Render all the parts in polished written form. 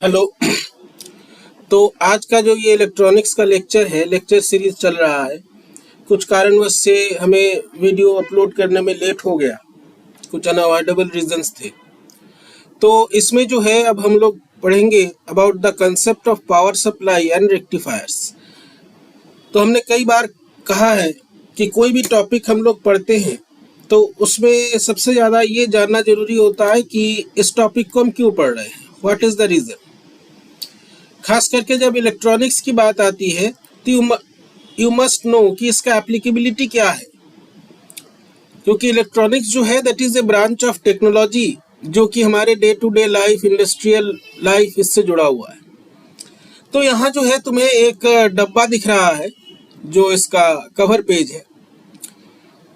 Hello. तो आज का जो ये इलेक्ट्रॉनिक्स का लेक्चर सीरीज चल रहा है, कुछ कारणवश से हमें वीडियो अपलोड करने में लेट हो गया। कुछ अनअवॉइडेबल रीजंस थे। तो इसमें जो है अब हम लोग पढ़ेंगे about the concept of power supply and rectifiers. तो हमने कई बार कहा है कि कोई भी टॉपिक हम लोग पढ़ते हैं तो उसमें सबसे ज़्यादा ये जानना जरूरी होता है कि इस टॉपिक को हम क्यों पढ़ रहे हैं, व्हाट इज़ द रीज़न। खास करके जब इलेक्ट्रॉनिक्स की बात आती है तो यू मस्ट नो कि इसका एप्लीकेबिलिटी क्या है, क्योंकि इलेक्ट्रॉनिक्स जो है that is a branch of technology जो कि हमारे day to day life, industrial life इससे जुड़ा हुआ है। तो यहाँ जो है तुम्हें एक डब्बा दिख रहा है जो इसका कवर पेज है,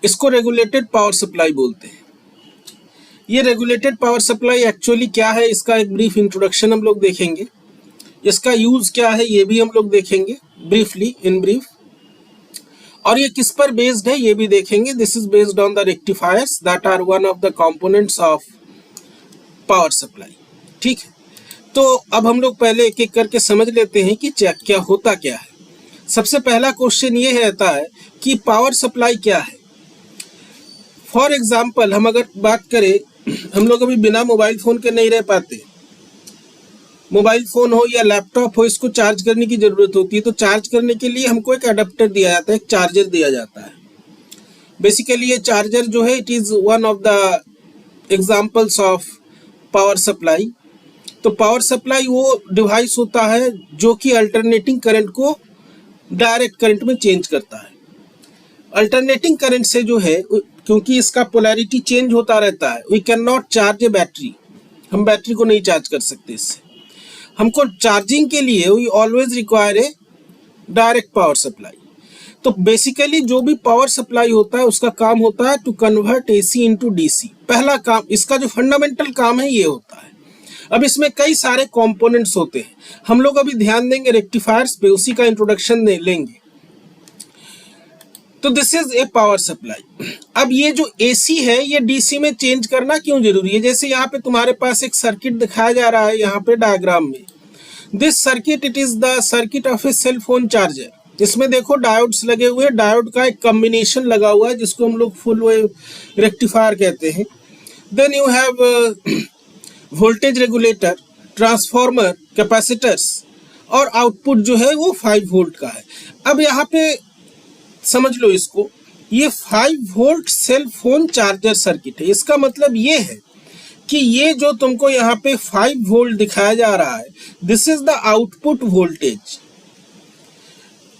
इसको रेगुलेटेड पावर सप्लाई बोलते हैं। ये रेगुलेटेड पावर सप्लाई एक्चुअली क्या है, इसका एक ब्रीफ इंट्रोडक्शन हम लोग देखेंगे। इसका यूज क्या है ये भी हम लोग देखेंगे ब्रीफली, इन ब्रीफ। और ये किस पर बेस्ड है ये भी देखेंगे। This is based on the rectifiers that are one of the components of power supply. ठीक है, तो अब हम लोग पहले एक एक करके समझ लेते हैं कि क्या होता क्या है। सबसे पहला क्वेश्चन ये रहता है कि पावर सप्लाई क्या है। फॉर एग्जाम्पल हम अगर बात करें, हम लोग अभी बिना मोबाइल फोन के नहीं रह पाते। मोबाइल फ़ोन हो या लैपटॉप हो, इसको चार्ज करने की ज़रूरत होती है। तो चार्ज करने के लिए हमको एक अडेप्टर दिया जाता है, एक चार्जर दिया जाता है। बेसिकली ये चार्जर जो है it is one of the examples of power supply. तो पावर सप्लाई वो डिवाइस होता है जो कि अल्टरनेटिंग करंट को डायरेक्ट करंट में चेंज करता है। अल्टरनेटिंग करंट से जो है, क्योंकि इसका पोलैरिटी चेंज होता रहता है, we can not charge a battery. हम बैटरी को नहीं चार्ज कर सकते इससे। हमको चार्जिंग के लिए we always require a direct power supply. तो बेसिकली जो भी पावर सप्लाई होता है उसका काम होता है to convert AC into DC. पहला काम, इसका जो फंडामेंटल काम है ये होता है। अब इसमें कई सारे कंपोनेंट्स होते हैं, हम लोग अभी ध्यान देंगे रेक्टिफायर्स पे, उसी का इंट्रोडक्शन लेंगे। तो this is a power supply. अब ये जो एसी है ये डीसी में चेंज करना क्यों जरूरी है। जैसे यहाँ पे तुम्हारे पास एक सर्किट दिखाया जा रहा है यहाँ पे डायग्राम में। This circuit it is the circuit of a cell phone charger. इसमें देखो डायोड्स लगे हुए हैं, डायोड का एक कॉम्बिनेशन लगा हुआ है जिसको हम लोग फुल वेव रेक्टिफायर कहते हैं। Then you have voltage regulator, transformer, capacitors, और आउटपुट जो है वो 5 वोल्ट का है। अब यहाँ पे समझ लो इसको, ये 5 volt cell phone charger circuit है। इसका मतलब ये है कि ये जो तुमको यहाँ पे 5 वोल्ट दिखाया जा रहा है, this is the output voltage.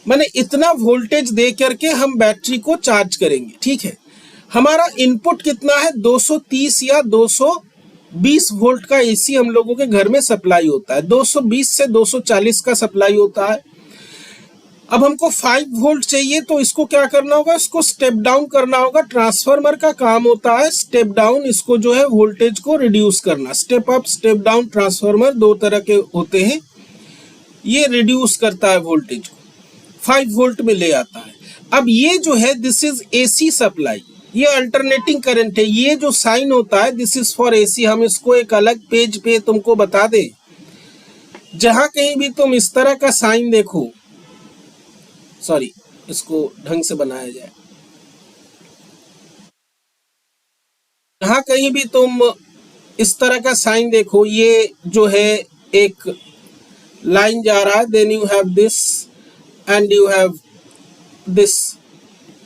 माने इतना वोल्टेज दे करके हम बैटरी को चार्ज करेंगे। ठीक है, हमारा इनपुट कितना है, 230 या 220 वोल्ट का एसी हम लोगों के घर में सप्लाई होता है। 220 से 240 का सप्लाई होता है। अब हमको 5 वोल्ट चाहिए तो इसको क्या करना होगा, इसको स्टेप डाउन करना होगा। ट्रांसफार्मर का काम होता है स्टेप डाउन, इसको जो है वोल्टेज को रिड्यूस करना। Step up, step down transformer 2 तरह के होते हैं। ये रिड्यूस करता है वोल्टेज को, 5 वोल्ट में ले आता है। अब ये जो है दिस इज एसी सप्लाई, ये अल्टरनेटिंग करंट है। ये जो साइन होता है दिस इज फॉर एसी। हम इसको एक अलग पेज पे तुमको बता दें, जहां कहीं भी तुम इस तरह का साइन देखो, सॉरी इसको ढंग से बनाया जाए, जहां कहीं भी तुम इस तरह का साइन देखो, ये जो है एक लाइन जा रहा है, then you have this and you have this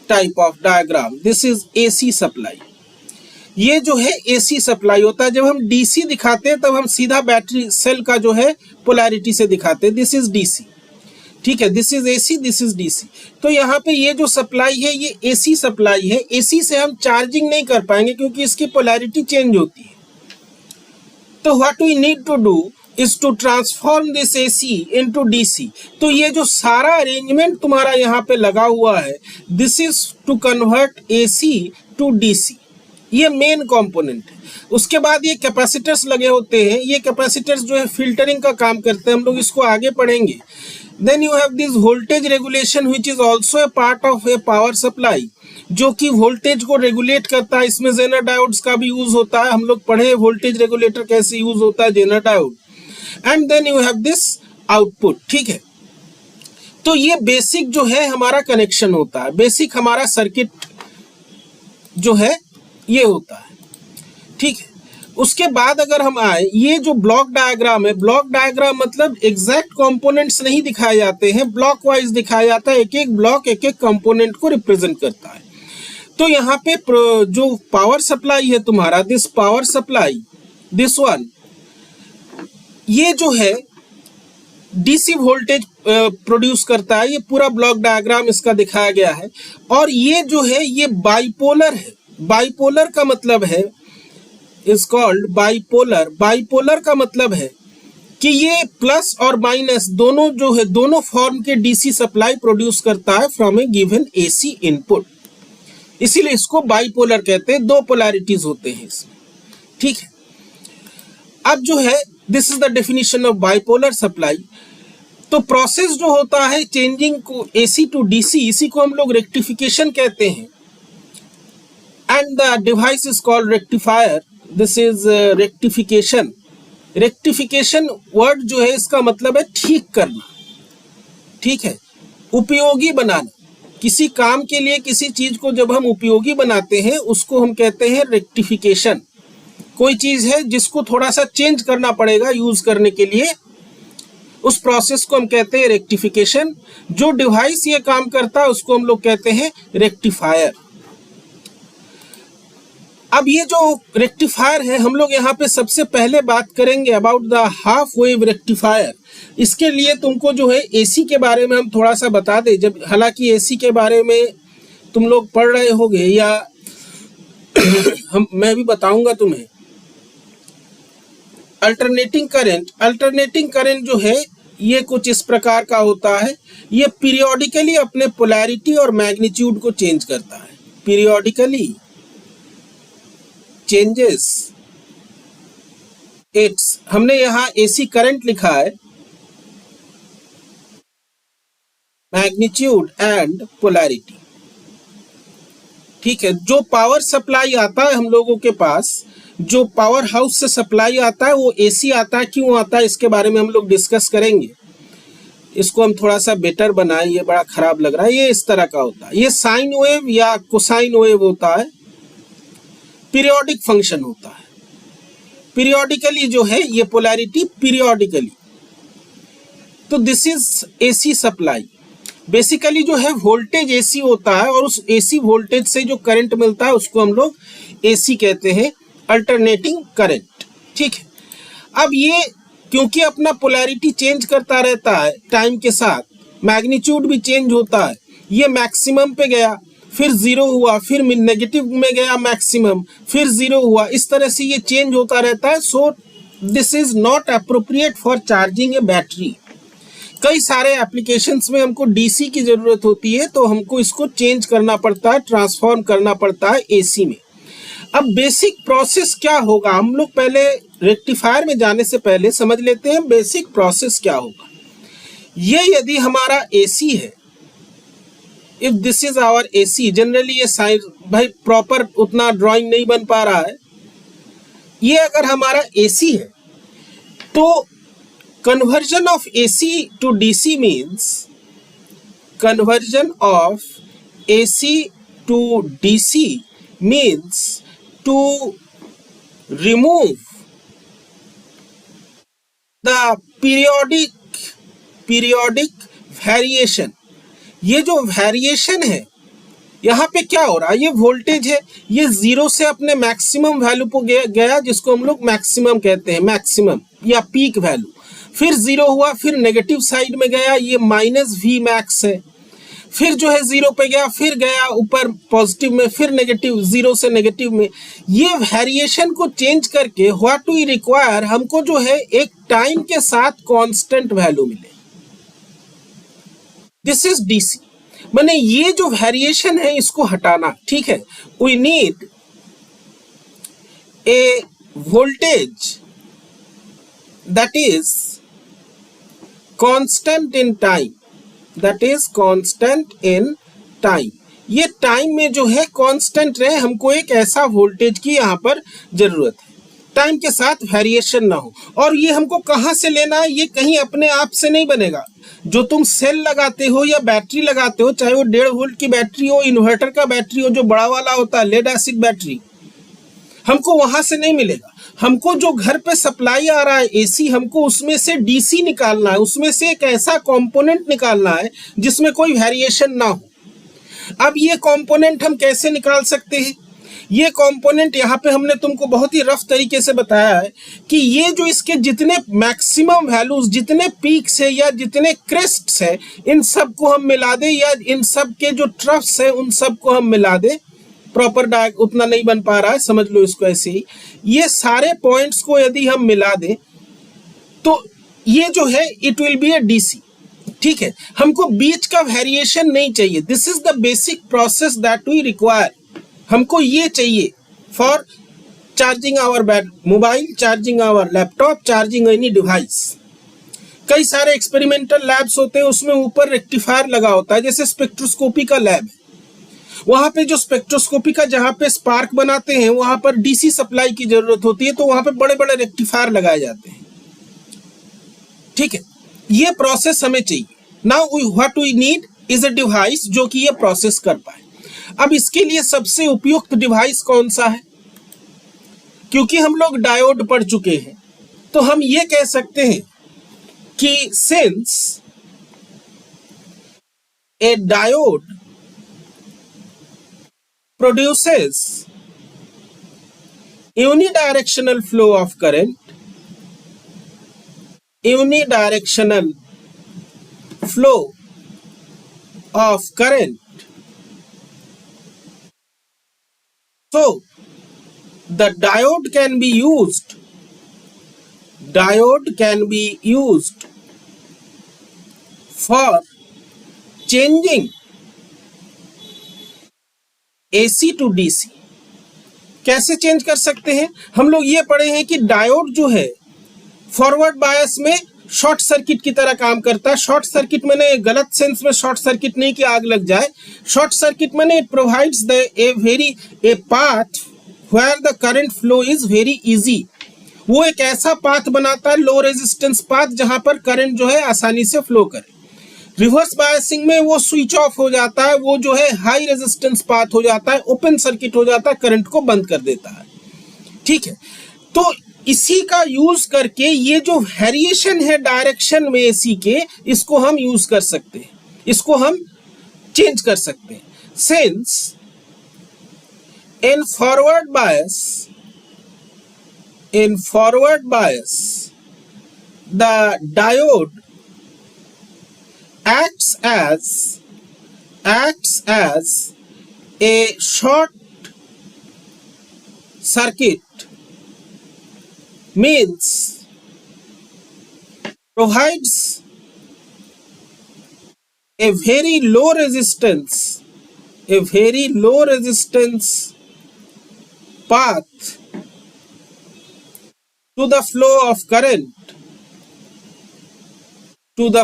type of diagram. This is AC supply. ये जो है एसी सप्लाई होता है। जब हम डीसी दिखाते हैं तब हम सीधा बैटरी सेल का जो है पोलैरिटी से दिखाते हैं। This is DC. ठीक है, this is AC, this is DC. तो यहाँ पे ये जो सप्लाई है ये एसी सप्लाई है। एसी से हम चार्जिंग नहीं कर पाएंगे क्योंकि इसकी पोलैरिटी चेंज होती है। तो what we need to do is to transform this AC into DC. तो ये जो सारा अरेंजमेंट तुम्हारा यहाँ पे लगा हुआ है, this is to convert AC to DC. ये मेन कंपोनेंट है। उसके बाद ये कैपेसिटर्स लगे होते हैं। ये कैपेसिटर्स जो है फिल्टरिंग का काम करते हैं, हम लोग इसको आगे पढ़ेंगे। Then you have this voltage regulation which is also a part of a power supply, जो कि वोल्टेज को रेगुलेट करता है। इसमें जेनर डायोड्स का भी यूज होता है। हम लोग पढ़े वोल्टेज रेगुलेटर कैसे यूज होता है, Zener diode. And then you have this output, ठीक है। तो ये बेसिक जो है हमारा कनेक्शन होता है, बेसिक हमारा सर्किट जो है ये होता है, ठीक है। उसके बाद अगर हम आए, ये जो ब्लॉक डायग्राम है, ब्लॉक डायग्राम मतलब एग्जैक्ट कंपोनेंट्स नहीं दिखाए जाते हैं, ब्लॉक वाइज दिखाया जाता है, एक एक ब्लॉक एक एक कंपोनेंट को रिप्रेजेंट करता है। तो यहाँ पे जो पावर सप्लाई है तुम्हारा, this power supply, this one, ये जो है डीसी वोल्टेज प्रोड्यूस करता है। ये पूरा ब्लॉक डायग्राम इसका दिखाया गया है। और ये जो है ये बाइपोलर है। बाइपोलर का मतलब है, इज कॉल्ड बाइपोलर। बाइपोलर का मतलब है कि ये प्लस और माइनस दोनों जो है, दोनों फॉर्म के डीसी सप्लाई प्रोड्यूस करता है from A given AC input, इसीलिए इसको बाइपोलर कहते हैं। दो पोलैरिटीज होते हैं इसमें, ठीक है। अब जो है this is the definition of bipolar supply. तो प्रोसेस जो होता है चेंजिंग को एसी टू डीसी, इसी को हम लोग रेक्टिफिकेशन कहते हैं। And the device is called rectifier. This is rectification. Rectification word जो है इसका मतलब है ठीक करना, ठीक है, उपयोगी बनाना। किसी काम के लिए किसी चीज को जब हम उपयोगी बनाते हैं उसको हम कहते हैं रेक्टिफिकेशन। कोई चीज है जिसको थोड़ा सा चेंज करना पड़ेगा यूज करने के लिए, उस प्रोसेस को हम कहते हैं रेक्टिफिकेशन। जो डिवाइस ये काम करता है उसको हम लोग कहते हैं रेक्टिफायर। अब ये जो रेक्टिफायर है, हम लोग यहाँ पे सबसे पहले बात करेंगे about the half wave rectifier. इसके लिए तुमको जो है एसी के बारे में हम थोड़ा सा बता दें। जब हालांकि एसी के बारे में तुम लोग पढ़ रहे होगे या मैं भी बताऊंगा तुम्हें। अल्टरनेटिंग करंट जो है ये कुछ इस प्रकार का होता है। ये पीरियोडिकली अपने पोलैरिटी और मैग्नीट्यूड को चेंज करता है। पीरियोडिकली चेंजेस इट्स, हमने यहां एसी करंट लिखा है, मैग्नीट्यूड एंड पोलैरिटी, ठीक है। जो पावर सप्लाई आता है हम लोगों के पास, जो पावर हाउस से सप्लाई आता है वो एसी आता है। क्यों आता है इसके बारे में हम लोग डिस्कस करेंगे। इसको हम थोड़ा सा बेटर बनाएं, ये बड़ा खराब लग रहा है। ये इस तरह का होता है, ये साइन वेव या कोसाइन वेव होता है, पीरियोडिक फंक्शन होता है। पीरियोडिकली जो है ये पोलैरिटी पीरियोडिकली। तो this is AC supply. Basically जो है वोल्टेज एसी होता है और उस एसी वोल्टेज से जो करंट मिलता है उसको हम लोग एसी कहते हैं, अल्टरनेटिंग करंट, ठीक है। अब ये क्योंकि अपना पोलैरिटी चेंज करता रहता है टाइम के साथ, मैग्नीट्यूड भी चेंज होता है। ये मैक्सिमम पे गया, फिर जीरो हुआ, फिर नेगेटिव में गया मैक्सिमम, फिर जीरो हुआ, इस तरह से ये चेंज होता रहता है। So this is not appropriate for charging A battery. कई सारे एप्लीकेशंस में हमको डीसी की जरूरत होती है, तो हमको इसको चेंज करना पड़ता है, ट्रांसफॉर्म करना पड़ता है एसी में। अब बेसिक प्रोसेस क्या होगा, हम लोग पहले रेक्टिफायर में जाने से पहले समझ लेते हैं बेसिक प्रोसेस क्या होगा। ये यदि हमारा एसी है, if this is our AC, generally ये साइज भाई प्रॉपर उतना ड्राइंग नहीं बन पा रहा है। ये अगर हमारा एसी है तो conversion of AC to DC means, conversion of AC to DC means to remove the periodic variation। ये जो वेरिएशन है यहाँ पे क्या हो रहा है, ये वोल्टेज है, ये जीरो से अपने मैक्सिमम वैल्यू को गया जिसको हम लोग मैक्सिमम कहते हैं, मैक्सिमम या पीक वैल्यू। फिर जीरो हुआ, फिर नेगेटिव साइड में गया, ये माइनस वी मैक्स है। फिर जो है जीरो पे गया, फिर गया ऊपर पॉजिटिव में, फिर नेगेटिव, जीरो से नेगेटिव में। ये वेरिएशन को चेंज करके व्हाट वी रिक्वायर, हमको जो है एक टाइम के साथ कांस्टेंट वैल्यू मिले। This is DC. माने ये जो वेरिएशन है इसको हटाना, ठीक है। We need a voltage that is constant in time, that is constant in time. ये टाइम में जो है कांस्टेंट रहे, हमको एक ऐसा वोल्टेज की यहाँ पर जरूरत है। टाइम के साथ वेरिएशन ना हो। और ये हमको कहाँ से लेना है, ये कहीं अपने आप से नहीं बनेगा। जो तुम सेल लगाते हो या बैटरी लगाते हो, चाहे वो 1.5 वोल्ट की बैटरी हो, इन्वर्टर का बैटरी हो, जो बड़ा वाला होता है लेड एसिड बैटरी, हमको वहां से नहीं मिलेगा। हमको जो घर पे सप्लाई आ रहा है एसी, हमको उसमें से डीसी निकालना है, उसमें से एक ऐसा कंपोनेंट निकालना है जिसमें कोई वेरिएशन ना हो। अब ये कंपोनेंट हम कैसे निकाल सकते हैं? ये कंपोनेंट यहाँ पे हमने तुमको बहुत ही रफ तरीके से बताया है कि ये जो इसके जितने मैक्सिमम वैल्यूज, जितने पीक्स है या जितने क्रेस्ट्स है, इन सब को हम मिला दे, या इन सब के जो ट्रफ्स है उन सब को हम मिला दे। प्रॉपर डायग उतना नहीं बन पा रहा है, समझ लो इसको ऐसे ही। ये सारे पॉइंट्स को यदि हम मिला दें तो ये जो है it will be a DC. ठीक है, हमको बीच का वेरिएशन नहीं चाहिए। This is the basic process that we require. हमको ये चाहिए for charging our mobile, charging our laptop, charging any device. कई सारे एक्सपेरिमेंटल लैब्स होते हैं, उसमें ऊपर रेक्टिफायर लगा होता है, जैसे स्पेक्ट्रोस्कोपी का लैब है। वहां पे जो स्पेक्ट्रोस्कोपी का जहां पे स्पार्क बनाते हैं वहां पर डीसी सप्लाई की जरूरत होती है, तो वहां पे बड़े बड़े रेक्टिफायर लगाए जाते हैं। ठीक है, ये प्रोसेस हमें चाहिए। Now what we need is a device जो कि ये प्रोसेस कर पाए। अब इसके लिए सबसे उपयुक्त डिवाइस कौन सा है? क्योंकि हम लोग डायोड पढ़ चुके हैं, तो हम ये कह सकते हैं कि since A diode produces unidirectional flow of current, unidirectional flow of current, so the diode can be used for changing AC to DC। कैसे चेंज कर सकते हैं? हम लोग ये पढ़े हैं कि डायोड जो है फॉरवर्ड बायस में शॉर्ट सर्किट की तरह काम करता है। शॉर्ट सर्किट मैंने गलत सेंस में शॉर्ट सर्किट नहीं कि आग लग जाए। शॉर्ट सर्किट मैंने it provides a path where the current flow is very easy. वो एक ऐसा पाथ बनाता है, लो रेजिस्टेंस पाथ, जहां पर करंट जो है आसानी से फ्लो करे। रिवर्स बायसिंग में वो स्विच ऑफ हो जाता है, वो जो है हाई रेजिस्टेंस पाथ हो जाता है, ओपन सर्किट हो जाता है, करंट को बंद कर देता है। ठीक है, तो इसी का यूज करके ये जो वेरिएशन है डायरेक्शन में एसी के, इसको हम यूज कर सकते हैं, इसको हम चेंज कर सकते हैं। Since in forward bias the diode acts as a short circuit, means provides a very low resistance path to the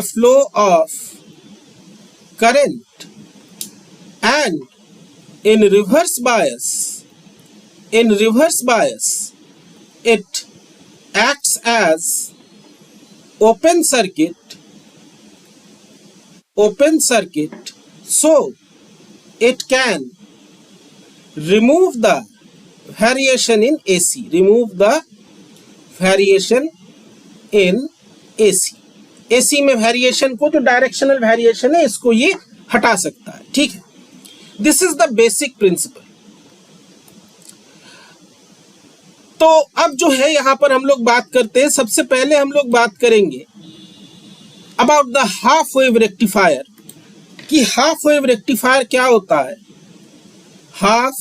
flow of current, and in reverse bias it acts as open circuit, so it can remove the variation in AC, AC में variation को, जो directional variation है, इसको ये हटा सकता है। ठीक है, this is the basic principle. तो अब जो है यहां पर हम लोग बात करते हैं, सबसे पहले हम लोग बात करेंगे about the half wave rectifier, कि हाफ वेव रेक्टिफायर क्या होता है। हाफ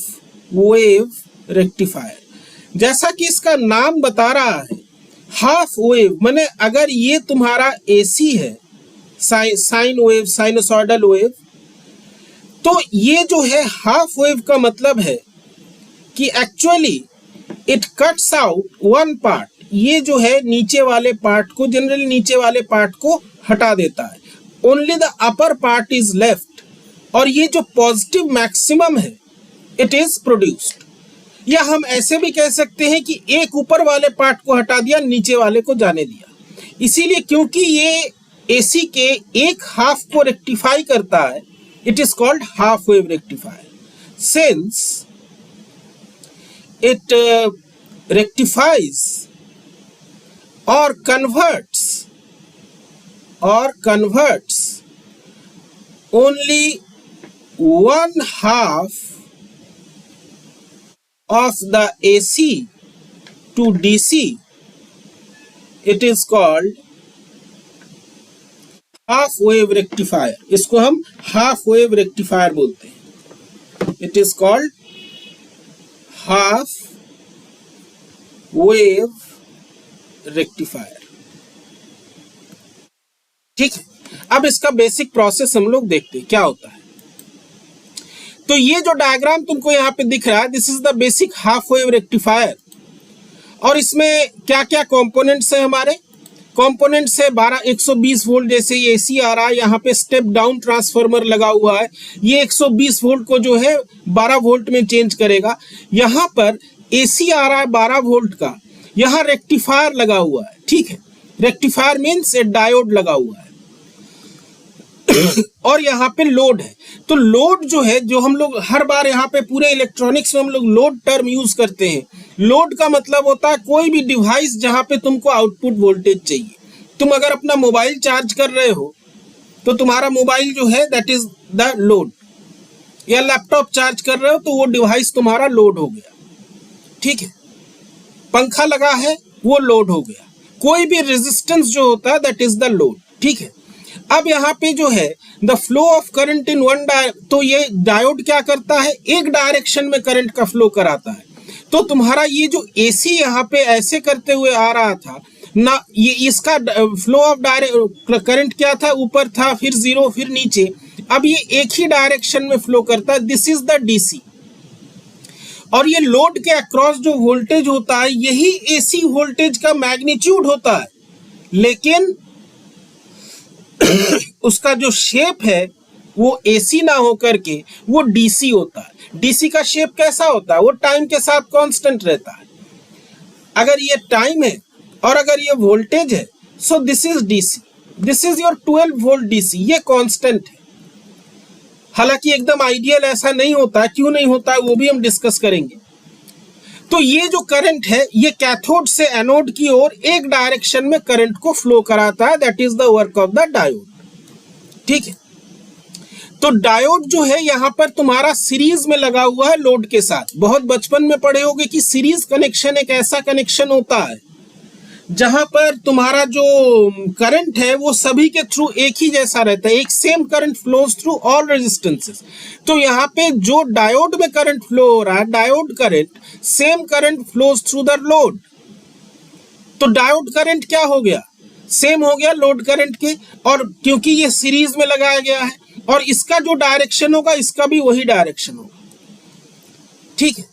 वेव रेक्टिफायर, जैसा कि इसका नाम बता रहा है, हाफ वेव माने अगर ये तुम्हारा एसी है, साइन वेव, साइनसॉइडल वेव, तो ये जो है हाफ वेव का मतलब है कि actually it cuts out one part. ये जो है नीचे वाले पार्ट को, जनरली नीचे वाले पार्ट को हटा देता है। Only the upper part is left, और ये जो पॉजिटिव मैक्सिमम है इट इज प्रोड्यूस्ड। या हम ऐसे भी कह सकते हैं कि एक ऊपर वाले पार्ट को हटा दिया, नीचे वाले को जाने दिया। इसीलिए क्योंकि ये एसी के एक हाफ को रेक्टिफाई करता है, it is called half wave rectifier. Since it rectifies or converts only one half of the AC to DC, it is called half wave rectifier। इसको हम half wave rectifier बोलते हैं। It is called half wave rectifier. ठीक है, अब इसका basic process हम लोग देखते हैं क्या होता है। तो ये जो डायग्राम तुमको यहाँ पे दिख रहा है, this is the basic half wave rectifier. और इसमें क्या क्या कंपोनेंट्स है हमारे? कंपोनेंट्स है 120 वोल्ट, जैसे ये एसी आ रहा है, यहाँ पे स्टेप डाउन ट्रांसफार्मर लगा हुआ है, ये 120 वोल्ट को जो है 12 वोल्ट में चेंज करेगा। यहाँ पर एसी आ रहा है 12 वोल्ट का, यहाँ रेक्टिफायर लगा हुआ है। ठीक है, रेक्टिफायर मीन्स डायोड लगा हुआ है और यहाँ पे लोड है। तो लोड जो है, जो हम लोग हर बार यहाँ पे पूरे इलेक्ट्रॉनिक्स में हम लोग लोड टर्म यूज करते हैं। लोड का मतलब होता है कोई भी डिवाइस जहाँ पे तुमको आउटपुट वोल्टेज चाहिए। तुम अगर अपना मोबाइल चार्ज कर रहे हो तो तुम्हारा मोबाइल जो है दैट इज द लोड, या लैपटॉप चार्ज कर रहे हो तो वो डिवाइस तुम्हारा लोड हो गया। ठीक है, पंखा लगा है वो लोड हो गया। कोई भी रेजिस्टेंस जो होता है दैट इज द लोड। ठीक है, अब यहाँ पे जो है the flow of current in one तो ये डायोड क्या करता है, एक डायरेक्शन में करंट का फ्लो कराता है। तो तुम्हारा ये जो एसी यहाँ पे ऐसे करते हुए आ रहा था ना, ये इसका फ्लो ऑफ करंट क्या था, ऊपर था, फिर जीरो, फिर नीचे। अब ये एक ही डायरेक्शन में फ्लो करता है, दिस इज द डीसी। और ये लोड के अक्रॉस जो वोल्टेज होता है यही एसी वोल्टेज का मैग्नीट्यूड होता है, लेकिन उसका जो शेप है वो एसी ना होकर के वो डीसी होता है। डीसी का शेप कैसा होता है, वो टाइम के साथ कांस्टेंट रहता है। अगर ये टाइम है और अगर ये वोल्टेज है, so this is DC, this is your 12 volt DC, ये कांस्टेंट है। हालांकि एकदम आइडियल ऐसा नहीं होता है, क्यों नहीं होता है वो भी हम डिस्कस करेंगे। तो ये जो करंट है ये कैथोड से एनोड की ओर एक डायरेक्शन में करंट को फ्लो कराता है, that is the work of the diode. ठीक है, तो डायोड जो है यहाँ पर तुम्हारा सीरीज में लगा हुआ है लोड के साथ। बहुत बचपन में पढ़े होगे कि सीरीज कनेक्शन एक ऐसा कनेक्शन होता है जहां पर तुम्हारा जो करंट है वो सभी के थ्रू एक ही जैसा रहता है, एक same current flows through all resistances. तो यहाँ पे जो डायोड में करंट फ्लो हो रहा है, diode current same current flows through the load. तो डायोड करंट क्या हो गया, सेम हो गया लोड करंट के, और क्योंकि ये सीरीज में लगाया गया है और इसका जो डायरेक्शन होगा इसका भी वही डायरेक्शन होगा। ठीक है,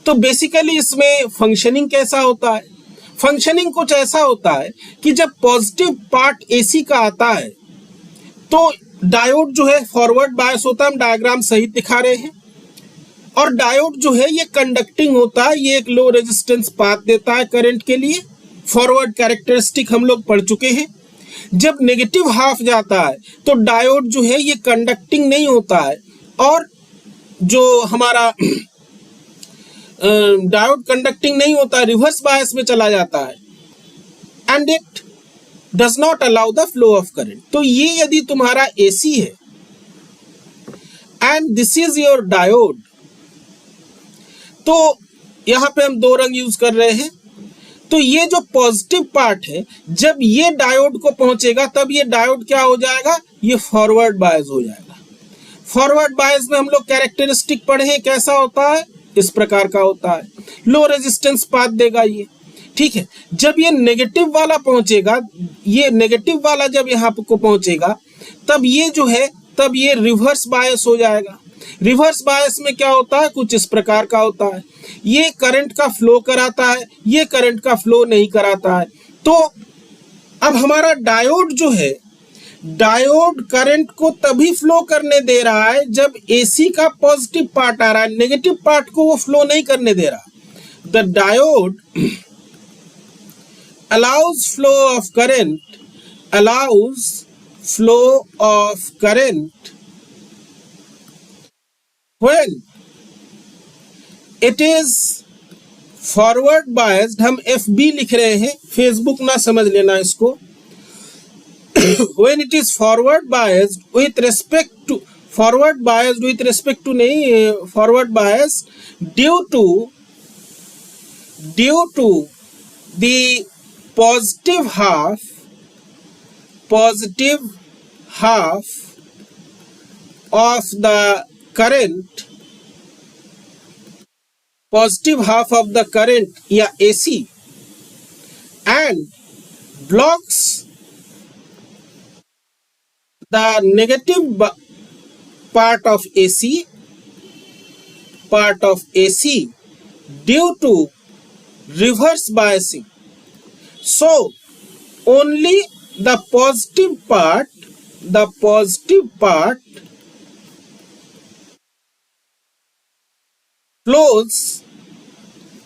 तो बेसिकली इसमें फंक्शनिंग कैसा होता है, फंक्शनिंग कुछ ऐसा होता है कि जब पॉजिटिव पार्ट एसी का आता है तो डायोड जो है फॉरवर्ड बायस होता है, हम डायग्राम सहित दिखा रहे हैं। और डायोड जो है ये कंडक्टिंग होता है, ये एक लो रेजिस्टेंस पाथ देता है करंट के लिए। फॉरवर्ड कैरेक्टरिस्टिक हम लोग पढ़ चुके हैं। जब नेगेटिव हाफ जाता है तो डायोड जो है ये कंडक्टिंग नहीं होता है, और जो हमारा डायोड कंडक्टिंग नहीं होता, रिवर्स बायस में चला जाता है, and it does not allow the flow of current. तो ये यदि तुम्हारा एसी है and this is your diode, तो यहां पे हम दो रंग यूज कर रहे हैं। तो ये जो पॉजिटिव पार्ट है जब ये डायोड को पहुंचेगा तब ये डायोड क्या हो जाएगा, ये फॉरवर्ड बायस हो जाएगा। फॉरवर्ड बायस में हम लोग कैरेक्टरिस्टिक पढ़े हैं, कैसा होता है, इस प्रकार का होता है, लो रेजिस्टेंस पाथ देगा ये। ठीक है, जब ये नेगेटिव वाला पहुंचेगा, ये नेगेटिव वाला जब यहाँ को पहुंचेगा तब ये जो है तब ये रिवर्स बायस हो जाएगा। रिवर्स बायस में क्या होता है, कुछ इस प्रकार का होता है, ये करंट का फ्लो कराता है, ये करंट का फ्लो नहीं कराता है। तो अब हमारा डायोड जो है, डायोड करंट को तभी फ्लो करने दे रहा है जब एसी का पॉजिटिव पार्ट आ रहा है, नेगेटिव पार्ट को वो फ्लो नहीं करने दे रहा। the diode allows flow of current when it is forward biased, हम FB लिख रहे हैं, फेसबुक ना समझ लेना इसको। when it is forward biased with respect to due to the positive half of the current या AC and blocks the negative part of AC due to reverse biasing. So only the positive part flows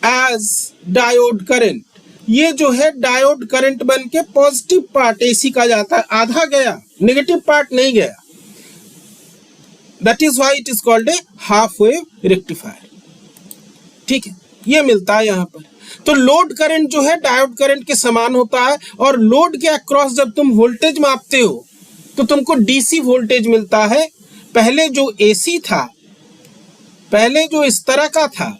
as diode current. ये जो है diode current बन के positive part AC का जाता है, आधा गया, नेगेटिव पार्ट नहीं गया। That is why it is called a half wave rectifier. ठीक है, ये मिलता है यहाँ पर। तो लोड करंट जो है डायोड करंट के समान होता है, और लोड के अक्रॉस जब तुम वोल्टेज मापते हो तो तुमको डीसी वोल्टेज मिलता है। पहले जो एसी था, पहले जो इस तरह का था,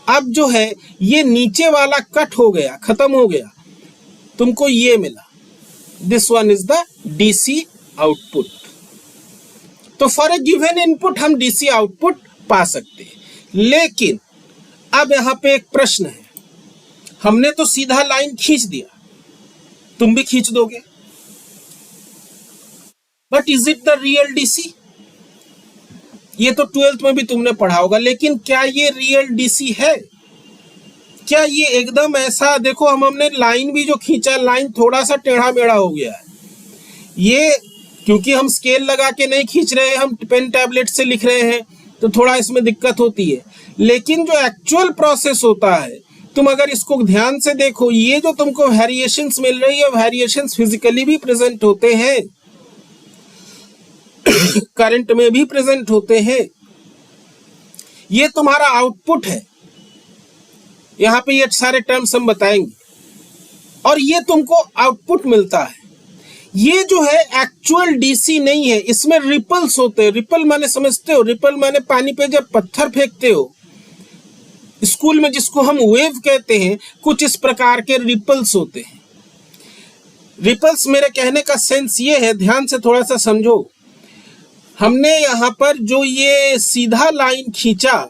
अब जो है ये नीचे वाला कट हो गया, खत्म हो गया, तुमको ये मिला। This one is the DC output. तो फॉर ए गिवन इनपुट हम डीसी आउटपुट पा सकते हैं। लेकिन अब यहां पे एक प्रश्न है, हमने तो सीधा लाइन खींच दिया, तुम भी खींच दोगे, but is it the real DC? ये तो 12th में भी तुमने पढ़ा होगा, लेकिन क्या ये रियल डीसी है? क्या ये एकदम ऐसा, देखो हमने लाइन भी जो खींचा, लाइन थोड़ा सा टेढ़ा मेढ़ा हो गया है। ये क्योंकि हम स्केल लगा के नहीं खींच रहे हैं, हम पेन टैबलेट से लिख रहे हैं, तो थोड़ा इसमें दिक्कत होती है। लेकिन जो एक्चुअल प्रोसेस होता है, तुम अगर इसको ध्यान से देखो, ये जो तुमको वेरिएशंस मिल रही है, वेरिएशंस फिजिकली भी प्रेजेंट होते हैं, करंट में भी प्रेजेंट होते हैं। ये तुम्हारा आउटपुट है, यहां पे ये सारे टर्म्स हम बताएंगे, और ये तुमको आउटपुट मिलता है। ये जो है एक्चुअल डीसी नहीं है, इसमें रिपल्स होते हैं। रिपल माने समझते हो? रिपल माने पानी पे जब पत्थर फेंकते हो, स्कूल में जिसको हम वेव कहते हैं, कुछ इस प्रकार के रिपल्स होते हैं। रिपल्स मेरे कहने का सेंस ये है, ध्यान से थोड़ा सा समझो। हमने यहाँ पर जो ये सीधा लाइन खींचा,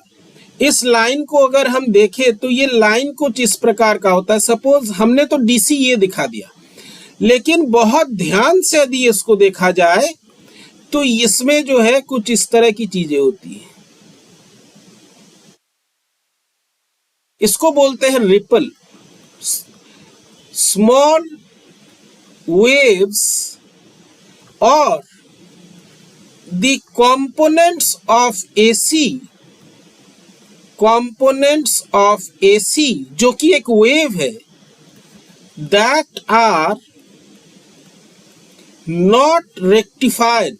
इस लाइन को अगर हम देखें तो ये लाइन कुछ इस प्रकार का होता है। सपोज हमने तो डीसी ये दिखा दिया, लेकिन बहुत ध्यान से यदि इसको देखा जाए तो इसमें जो है कुछ इस तरह की चीजें होती हैं। इसको बोलते हैं रिपल। स्मॉल वेव्स और the components of AC जो कि एक वेव है, that are not rectified।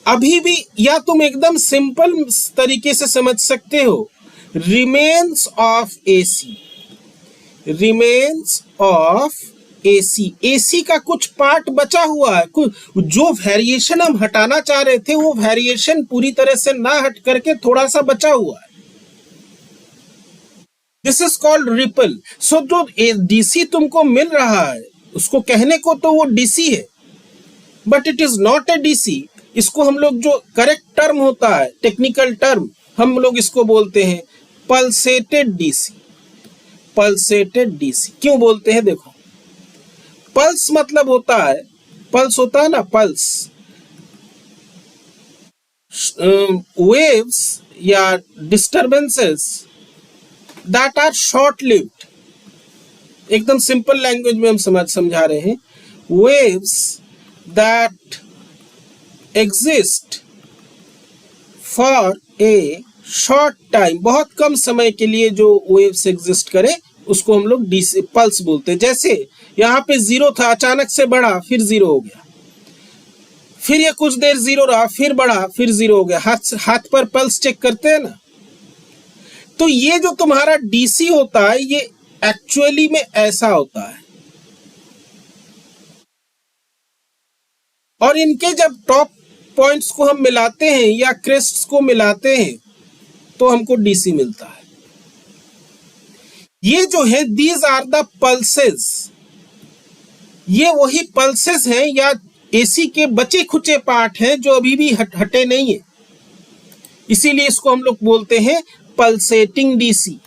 अभी भी, या तुम एकदम सिंपल तरीके से समझ सकते हो, remains of AC का कुछ पार्ट बचा हुआ है। जो वेरिएशन हम हटाना चाह रहे थे, वो वेरिएशन पूरी तरह से ना हट करके थोड़ा सा बचा हुआ है। This is called ripple. So जो डीसी तुमको मिल रहा है, उसको कहने को तो वो डीसी है, but it is not a DC. इसको हम लोग, जो करेक्ट टर्म होता है, टेक्निकल टर्म, हम लोग इसको बोलते हैं पल्सेटेड डीसी। पल्सेटेड डीसी क्यों बोलते हैं? देखो, पल्स मतलब होता है, पल्स होता है ना, पल्स, वेव्स या disturbances that are short lived. एकदम सिंपल लैंग्वेज में हम समझा रहे हैं। Waves that exist for a short time, बहुत कम समय के लिए जो वेव्स एग्जिस्ट करे उसको हम लोग डीसी पल्स बोलते हैं। जैसे यहाँ पे 0 था, अचानक से बढ़ा, फिर 0 हो गया, फिर ये कुछ देर 0 रहा, फिर बढ़ा, फिर 0 हो गया। हाथ पर पल्स चेक करते हैं ना, तो ये जो तुम्हारा डीसी होता है ये एक्चुअली में ऐसा होता है। और इनके जब टॉप पॉइंट्स को हम मिलाते हैं या क्रेस्ट्स को मिलाते हैं तो हमको डीसी मिलता है। ये जो है दीज आर द पल्सेस, ये वही पल्सेस हैं या एसी के बचे खुचे पार्ट हैं जो अभी भी हटे नहीं है, इसीलिए इसको हम लोग बोलते हैं पल्सेटिंग डीसी।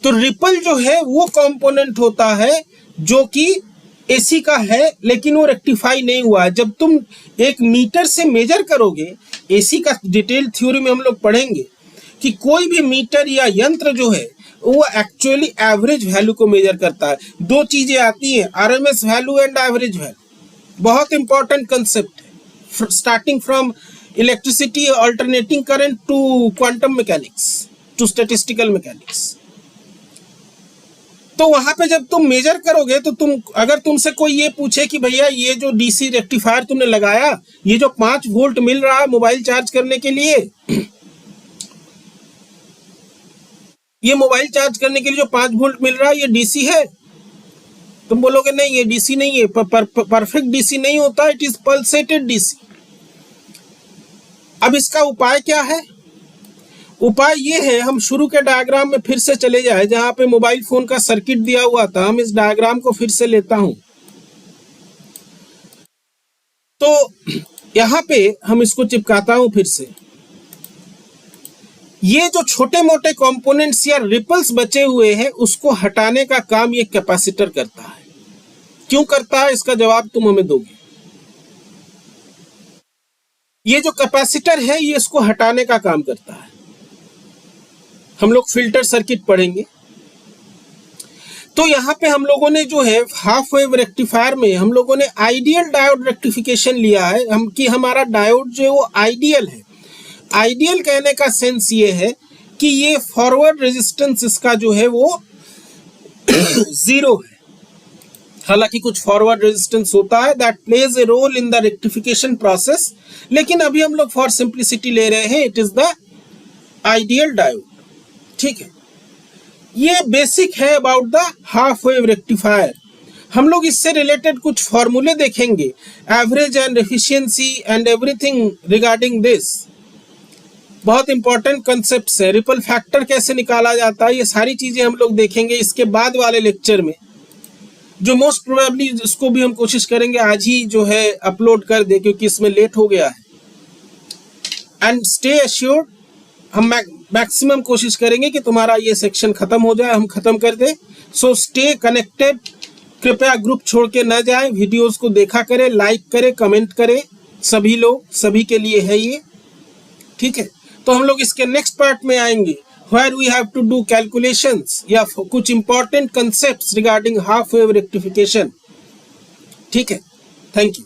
तो रिपल जो है वो कंपोनेंट होता है जो कि एसी का है लेकिन वो रेक्टिफाई नहीं हुआ है। जब तुम एक मीटर से मेजर करोगे, एसी का डिटेल थ्योरी में हम लोग पढ़ेंगे कि कोई भी मीटर या यंत्र जो है वो एक्चुअली एवरेज वैल्यू को मेजर करता है। दो चीजें आती हैं, RMS value and average value. बहुत इंपॉर्टेंट कंसेप्ट है, starting from electricity, alternating current to quantum mechanics to statistical mechanics. तो वहां पे जब तुम मेजर करोगे तो अगर तुमसे कोई ये पूछे कि भैया ये जो डीसी रेक्टिफायर तुमने लगाया, ये जो 5 वोल्ट मिल रहा है मोबाइल चार्ज करने के लिए, ये मोबाइल चार्ज करने के लिए जो 5 वोल्ट मिल रहा है ये डीसी है? तुम बोलोगे नहीं ये डीसी नहीं है, परफेक्ट डीसी नहीं होता, इट इज पल्सेटेड डीसी। अब इसका उपाय क्या है? उपाय ये है, हम शुरू के डायग्राम में फिर से चले जाए जहां पे मोबाइल फोन का सर्किट दिया हुआ था। हम इस डायग्राम को फिर से लेता हूं, तो यहां पे हम इसको चिपकाता हूं फिर से। ये जो छोटे मोटे कंपोनेंट्स या रिपल्स बचे हुए हैं उसको हटाने का काम ये कैपेसिटर करता है। क्यों करता है इसका जवाब तुम हमें दोगे। ये जो कैपेसिटर है ये इसको हटाने का काम करता है। हम लोग फिल्टर सर्किट पढ़ेंगे, तो यहां पे हम लोगों ने जो है हाफ वेव रेक्टिफायर में हम लोगों ने आइडियल डायोड रेक्टिफिकेशन लिया है, कि हमारा डायोड जो है वो आइडियल है। आइडियल कहने का सेंस ये है कि ये फॉरवर्ड रेजिस्टेंस इसका जो है वो 0 है। हालांकि कुछ फॉरवर्ड रेजिस्टेंस होता है that plays a role in the rectification process, लेकिन अभी हम लोग फॉर सिंप्लिसिटी ले रहे हैं, it is the ideal diode. ठीक है, ये बेसिक है about the half wave rectifier. हम लोग इससे रिलेटेड कुछ फॉर्मूले देखेंगे, average and efficiency and everything regarding this. बहुत इंपॉर्टेंट कंसेप्ट्स है। रिपल फैक्टर कैसे निकाला जाता है, ये सारी चीजें हम लोग देखेंगे इसके बाद वाले लेक्चर में, जो मोस्ट प्रोबेबली इसको भी हम कोशिश करेंगे आज ही जो है अपलोड कर दे, क्योंकि इसमें लेट हो गया है। एंड स्टे एश्योर्ड, हम मैक्सिमम कोशिश करेंगे कि तुम्हारा ये सेक्शन खत्म हो जाए, हम खत्म कर दे। सो स्टे कनेक्टेड, कृपया ग्रुप छोड़ के न जाए, वीडियोस को देखा करें, लाइक करें, कमेंट करें, सभी लोग, सभी के लिए है ये। ठीक है, तो हम लोग इसके नेक्स्ट पार्ट में आएंगे where we have to do calculations या कुछ important concepts regarding half wave rectification। ठीक है, थैंक यू।